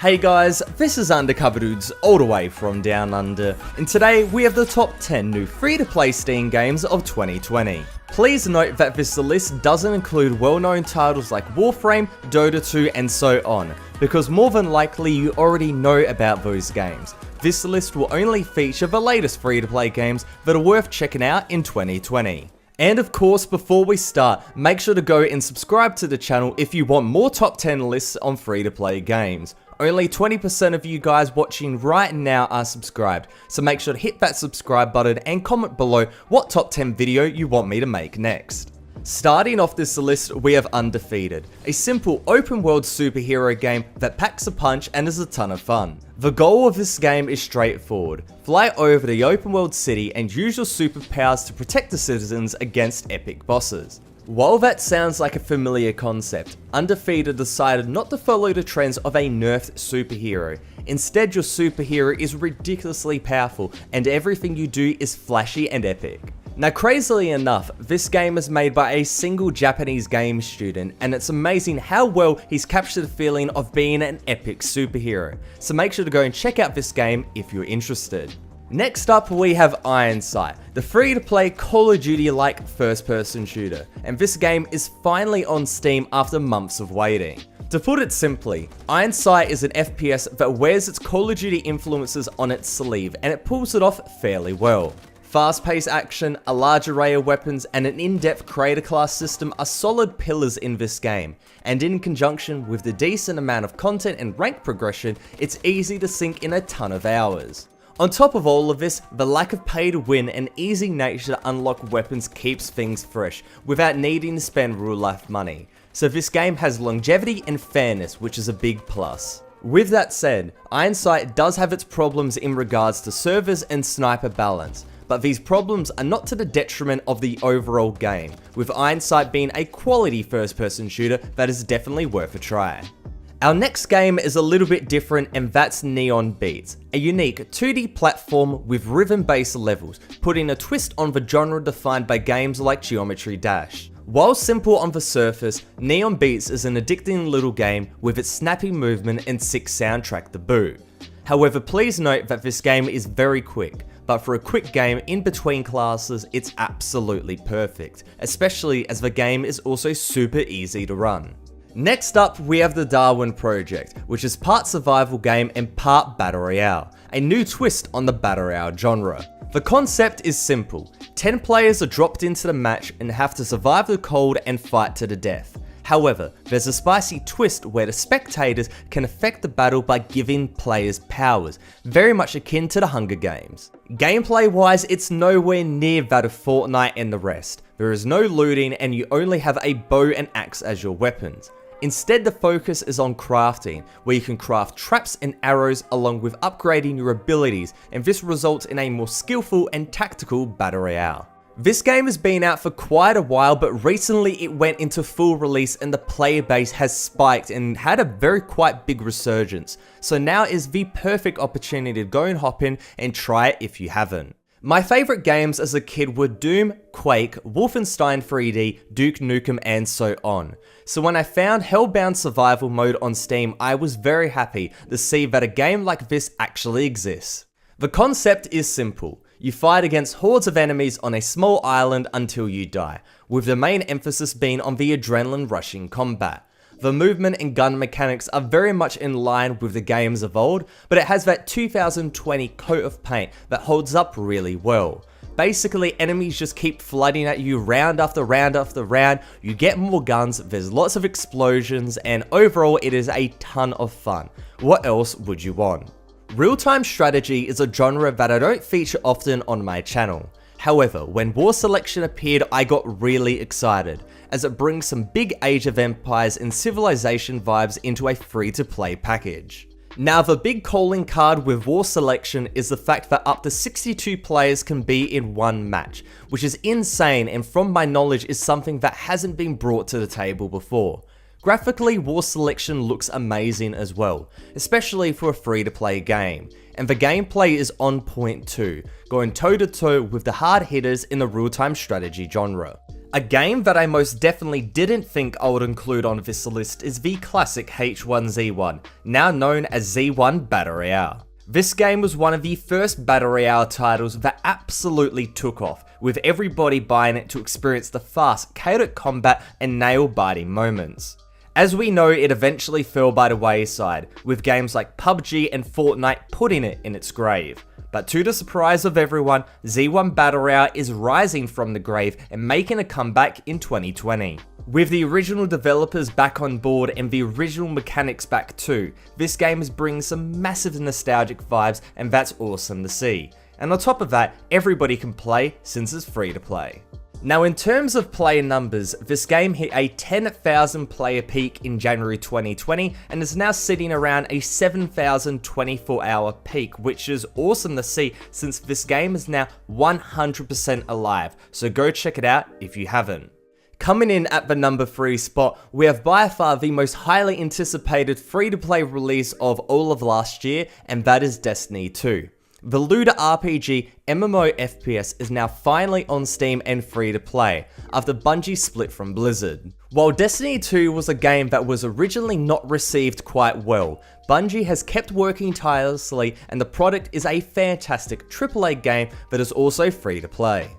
Hey guys, this is Undercover Dudes all the way from Down Under, and today we have the top 10 new free-to-play Steam games of 2020. Please note that this list doesn't include well-known titles like Warframe, Dota 2 and so on, because more than likely you already know about those games. This list will only feature the latest free-to-play games that are worth checking out in 2020. And of course, before we start, make sure to go and subscribe to the channel if you want more top 10 lists on free-to-play games. Only 20% of you guys watching right now are subscribed, so make sure to hit that subscribe button and comment below what top 10 video you want me to make next. Starting off this list, we have Undefeated, a simple open world superhero game that packs a punch and is a ton of fun. The goal of this game is straightforward: fly over the open world city and use your superpowers to protect the citizens against epic bosses. While that sounds like a familiar concept, Undefeated decided not to follow the trends of a nerfed superhero. Instead, your superhero is ridiculously powerful and everything you do is flashy and epic. Now, crazily enough, this game is made by a single Japanese game student, and it's amazing how well he's captured the feeling of being an epic superhero. So make sure to go and check out this game if you're interested. Next up, we have Iron Sight, the free-to-play Call of Duty-like first-person shooter, and this game is finally on Steam after months of waiting. To put it simply, Iron Sight is an FPS that wears its Call of Duty influences on its sleeve, and it pulls it off fairly well. Fast-paced action, a large array of weapons, and an in-depth creator class system are solid pillars in this game, and in conjunction with the decent amount of content and rank progression, it's easy to sink in a ton of hours. On top of all of this, the lack of pay to win and easy nature to unlock weapons keeps things fresh, without needing to spend real life money. So this game has longevity and fairness, which is a big plus. With that said, Iron Sight does have its problems in regards to servers and sniper balance, but these problems are not to the detriment of the overall game, with Iron Sight being a quality first person shooter that is definitely worth a try. Our next game is a little bit different, and that's Neon Beats, a unique 2D platform with rhythm-based levels, putting a twist on the genre defined by games like Geometry Dash. While simple on the surface, Neon Beats is an addicting little game with its snappy movement and sick soundtrack to boot. However, please note that this game is very quick, but for a quick game in between classes, it's absolutely perfect, especially as the game is also super easy to run. Next up, we have the Darwin Project, which is part survival game and part battle royale, a new twist on the battle royale genre. The concept is simple: 10 players are dropped into the match and have to survive the cold and fight to the death. However, there's a spicy twist where the spectators can affect the battle by giving players powers, very much akin to the Hunger Games. Gameplay wise, it's nowhere near that of Fortnite and the rest. There is no looting and you only have a bow and axe as your weapons. Instead, the focus is on crafting, where you can craft traps and arrows along with upgrading your abilities, and this results in a more skillful and tactical battle royale. This game has been out for quite a while, but recently it went into full release and the player base has spiked and had a quite big resurgence. So now is the perfect opportunity to go and hop in and try it if you haven't. My favourite games as a kid were Doom, Quake, Wolfenstein 3D, Duke Nukem and so on. So when I found Hellbound Survival Mode on Steam, I was very happy to see that a game like this actually exists. The concept is simple. You fight against hordes of enemies on a small island until you die, with the main emphasis being on the adrenaline rushing combat. The movement and gun mechanics are very much in line with the games of old, but it has that 2020 coat of paint that holds up really well. Basically, enemies just keep flooding at you round after round after round, you get more guns, there's lots of explosions, and overall it is a ton of fun. What else would you want? Real-time strategy is a genre that I don't feature often on my channel. However, when War Selection appeared, I got really excited, as it brings some big Age of Empires and Civilization vibes into a free-to-play package. Now, the big calling card with War Selection is the fact that up to 62 players can be in one match, which is insane and from my knowledge is something that hasn't been brought to the table before. Graphically, War Selection looks amazing as well, especially for a free-to-play game, and the gameplay is on point too, going toe-to-toe with the hard hitters in the real-time strategy genre. A game that I most definitely didn't think I would include on this list is the classic H1Z1, now known as Z1 Battle Royale. This game was one of the first Battle Royale titles that absolutely took off, with everybody buying it to experience the fast, chaotic combat and nail-biting moments. As we know, it eventually fell by the wayside, with games like PUBG and Fortnite putting it in its grave. But to the surprise of everyone, Z1 Battle Royale is rising from the grave and making a comeback in 2020. With the original developers back on board and the original mechanics back too, this game is bringing some massive nostalgic vibes, and that's awesome to see. And on top of that, everybody can play since it's free to play. Now, in terms of player numbers, this game hit a 10,000 player peak in January 2020 and is now sitting around a 7,000 24-hour peak, which is awesome to see since this game is now 100% alive, so go check it out if you haven't. Coming in at the number 3 spot, we have by far the most highly anticipated free-to-play release of all of last year, and that is Destiny 2. The looter RPG MMO FPS is now finally on Steam and free to play, after Bungie split from Blizzard. While Destiny 2 was a game that was originally not received quite well, Bungie has kept working tirelessly, and the product is a fantastic AAA game that is also free to play.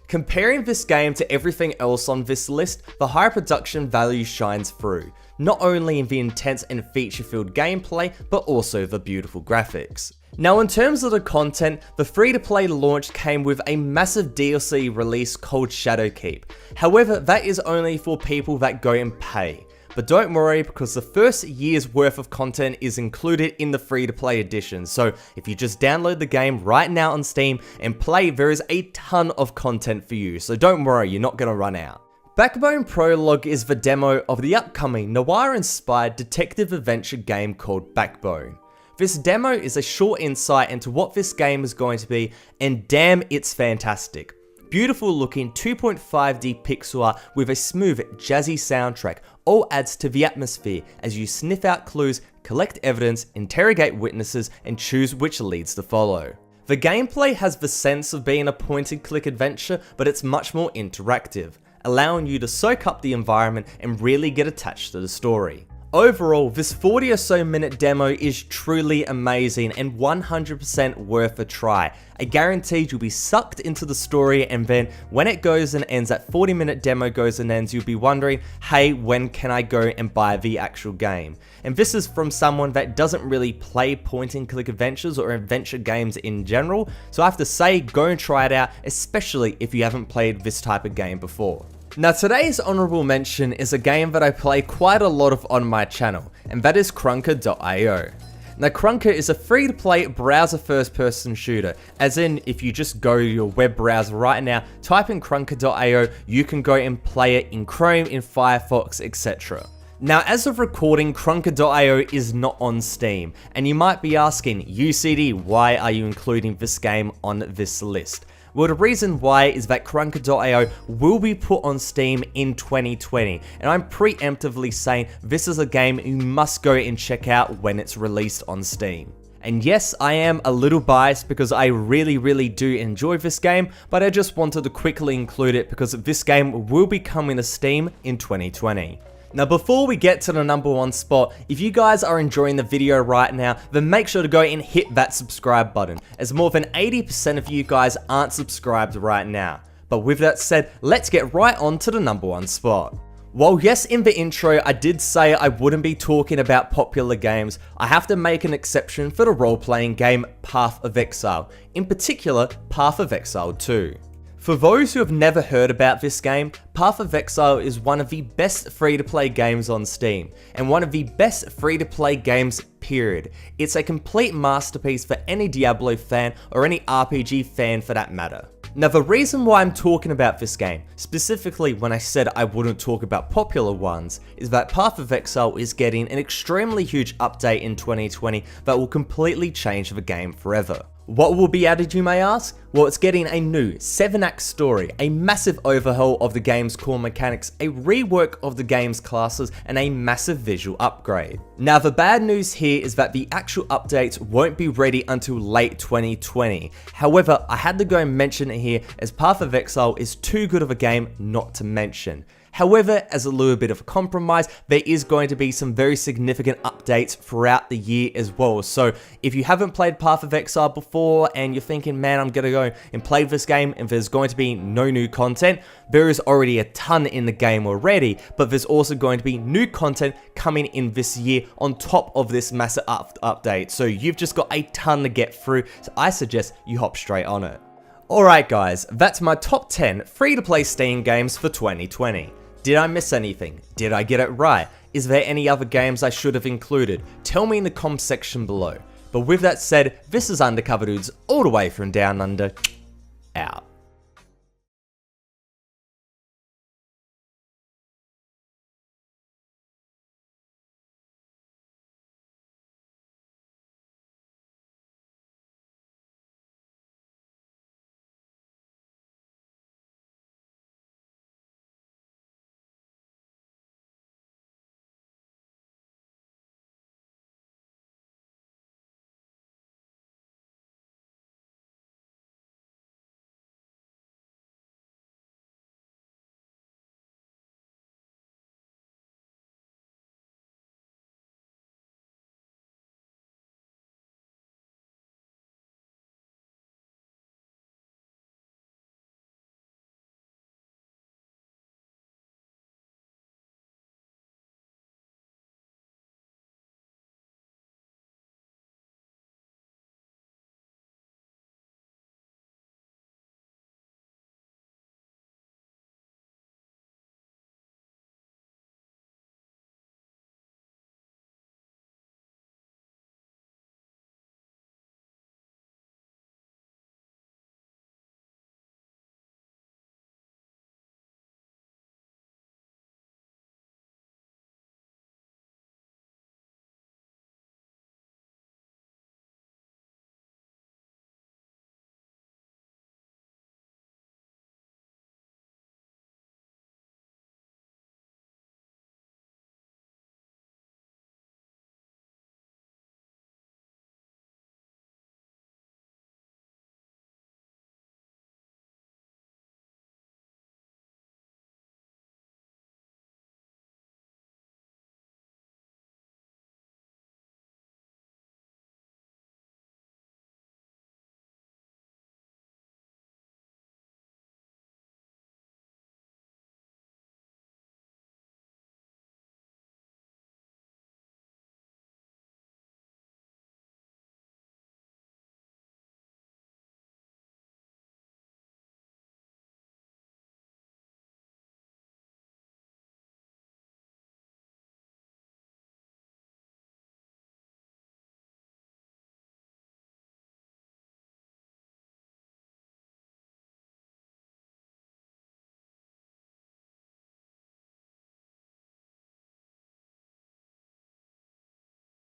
Comparing this game to everything else on this list, the high production value shines through, not only in the intense and feature-filled gameplay, but also the beautiful graphics. Now, in terms of the content, the free-to-play launch came with a massive DLC release called Shadowkeep. However, that is only for people that go and pay. But don't worry, because the first year's worth of content is included in the free-to-play edition, so if you just download the game right now on Steam and play, there is a ton of content for you, so don't worry, you're not going to run out. Backbone Prologue is the demo of the upcoming noir-inspired detective adventure game called Backbone. This demo is a short insight into what this game is going to be, and damn, it's fantastic. Beautiful looking 2.5D pixel art with a smooth, jazzy soundtrack all adds to the atmosphere as you sniff out clues, collect evidence, interrogate witnesses, and choose which leads to follow. The gameplay has the sense of being a point-and-click adventure, but it's much more interactive, allowing you to soak up the environment and really get attached to the story. Overall, this 40 or so minute demo is truly amazing and 100% worth a try. I guarantee you'll be sucked into the story, and then when it goes and ends, that 40-minute demo goes and ends, you'll be wondering, hey, when can I go and buy the actual game? And this is from someone that doesn't really play point-and-click adventures or adventure games in general, so I have to say, go and try it out, especially if you haven't played this type of game before. Now, today's honorable mention is a game that I play quite a lot of on my channel, and that is Krunker.io. Now, Krunker is a free-to-play browser first-person shooter, as in, if you just go to your web browser right now, type in Krunker.io, you can go and play it in Chrome, in Firefox, etc. Now, as of recording, Krunker.io is not on Steam, and you might be asking, UCD, why are you including this game on this list? Well, the reason why is that Krunker.io will be put on Steam in 2020, and I'm preemptively saying this is a game you must go and check out when it's released on Steam. And yes, I am a little biased because I really do enjoy this game, but I just wanted to quickly include it because this game will be coming to Steam in 2020. Now, before we get to the number 1 spot, if you guys are enjoying the video right now, then make sure to go and hit that subscribe button, as more than 80% of you guys aren't subscribed right now. But with that said, let's get right on to the number 1 spot. While yes, in the intro I did say I wouldn't be talking about popular games, I have to make an exception for the role-playing game Path of Exile, in particular Path of Exile 2. For those who have never heard about this game, Path of Exile is one of the best free-to-play games on Steam, and one of the best free-to-play games, period. It's a complete masterpiece for any Diablo fan, or any RPG fan for that matter. Now, the reason why I'm talking about this game, specifically when I said I wouldn't talk about popular ones, is that Path of Exile is getting an extremely huge update in 2020 that will completely change the game forever. What will be added, you may ask? Well, it's getting a new 7-act story, a massive overhaul of the game's core mechanics, a rework of the game's classes, and a massive visual upgrade. Now, the bad news here is that the actual updates won't be ready until late 2020. However, I had to go and mention it here as Path of Exile is too good of a game not to mention. However, as a little bit of a compromise, there is going to be some very significant updates throughout the year as well. So if you haven't played Path of Exile before and you're thinking, man, I'm going to go and play this game and there's going to be no new content, there is already a ton in the game already, but there's also going to be new content coming in this year on top of this massive update. So you've just got a ton to get through, so I suggest you hop straight on it. Alright guys, that's my top 10 free-to-play Steam games for 2020. Did I miss anything? Did I get it right? Is there any other games I should have included? Tell me in the comments section below. But with that said, this is Undercover Dudes all the way from Down Under, out.